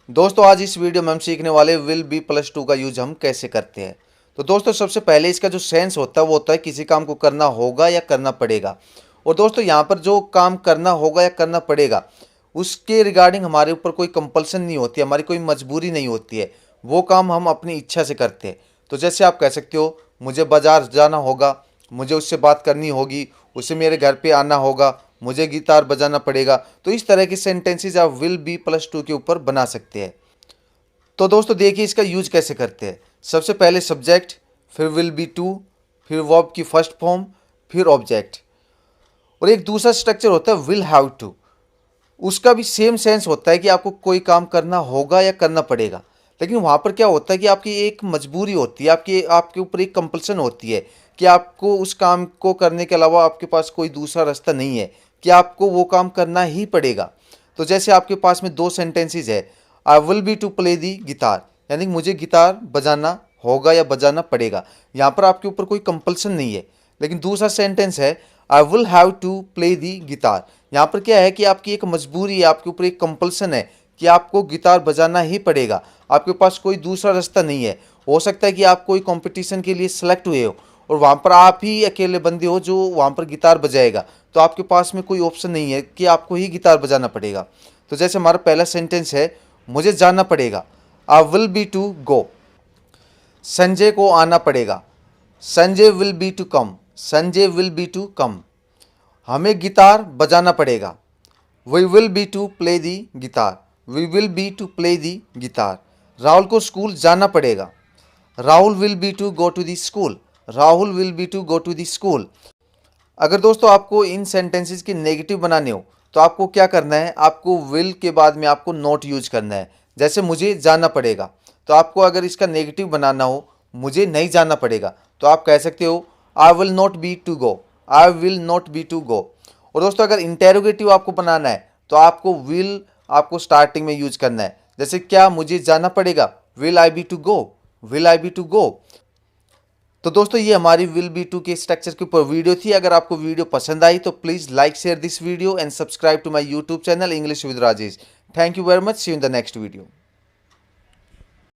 दोस्तों आज इस वीडियो में हम सीखने वाले विल बी प्लस टू का यूज हम कैसे करते हैं। तो दोस्तों सबसे पहले इसका जो सेंस होता है वो होता है किसी काम को करना होगा या करना पड़ेगा। और दोस्तों यहाँ पर जो काम करना होगा या करना पड़ेगा उसके रिगार्डिंग हमारे ऊपर कोई कंपल्सन नहीं होती, हमारी कोई मजबूरी नहीं होती है। वो काम हम अपनी इच्छा से करते हैं। तो जैसे आप कह सकते हो मुझे बाजार जाना होगा, मुझे उससे बात करनी होगी, उसे मेरे घर पे आना होगा, मुझे गिटार बजाना पड़ेगा। तो इस तरह के सेंटेंसेस आप विल बी प्लस टू के ऊपर बना सकते हैं। तो दोस्तों देखिए इसका यूज कैसे करते हैं। सबसे पहले सब्जेक्ट, फिर विल बी टू, फिर वर्ब की फर्स्ट फॉर्म, फिर ऑब्जेक्ट। और एक दूसरा स्ट्रक्चर होता है विल हैव टू। उसका भी सेम सेंस होता है कि आपको कोई काम करना होगा या करना पड़ेगा। लेकिन वहाँ पर क्या होता है कि आपकी एक मजबूरी होती है, आपके आपके ऊपर एक कंपल्सन होती है कि आपको उस काम को करने के अलावा आपके पास कोई दूसरा रास्ता नहीं है, कि आपको वो काम करना ही पड़ेगा। तो जैसे आपके पास में दो सेंटेंसेस है, I will be to play the guitar, यानी मुझे गिटार बजाना होगा या बजाना पड़ेगा। यहाँ पर आपके ऊपर कोई कंपल्सन नहीं है। लेकिन दूसरा सेंटेंस है I will have to play the guitar. यहाँ पर क्या है कि आपकी एक मजबूरी है, आपके ऊपर एक कंपल्सन है कि आपको गिटार बजाना ही पड़ेगा। आपके पास कोई दूसरा रास्ता नहीं है। हो सकता है कि आप कोई कंपटीशन के लिए सेलेक्ट हुए हो और वहाँ पर आप ही अकेले बंदे हो जो वहाँ पर गिटार बजाएगा, तो आपके पास में कोई ऑप्शन नहीं है कि आपको ही गिटार बजाना पड़ेगा। तो जैसे हमारा पहला सेंटेंस है मुझे जाना पड़ेगा, I will be to go. Sanjay को आना पड़ेगा, Sanjay will be to come, Sanjay will be to come. हमें गिटार बजाना पड़ेगा, we will be to play the guitar, we will be to play the guitar. Rahul को स्कूल जाना पड़ेगा, Rahul will be to go to the school, Rahul will be to go to the school. अगर दोस्तों आपको इन sentences के negative बनाने हो तो आपको क्या करना है, आपको विल के बाद में आपको नॉट यूज करना है। जैसे मुझे जाना पड़ेगा, तो आपको अगर इसका नेगेटिव बनाना हो मुझे नहीं जाना पड़ेगा, तो आप कह सकते हो I will not be to go, I will not be to go. और दोस्तों अगर इंटेरोगेटिव आपको बनाना है तो आपको विल आपको स्टार्टिंग में यूज करना है। जैसे क्या मुझे जाना पड़ेगा, will I be to go, will I be to go. तो दोस्तों ये हमारी विल बी टू के स्ट्रक्चर के ऊपर वीडियो थी। अगर आपको वीडियो पसंद आई तो please like share this video and subscribe to my YouTube channel English with Rajesh. Thank you very much, see you in the next video.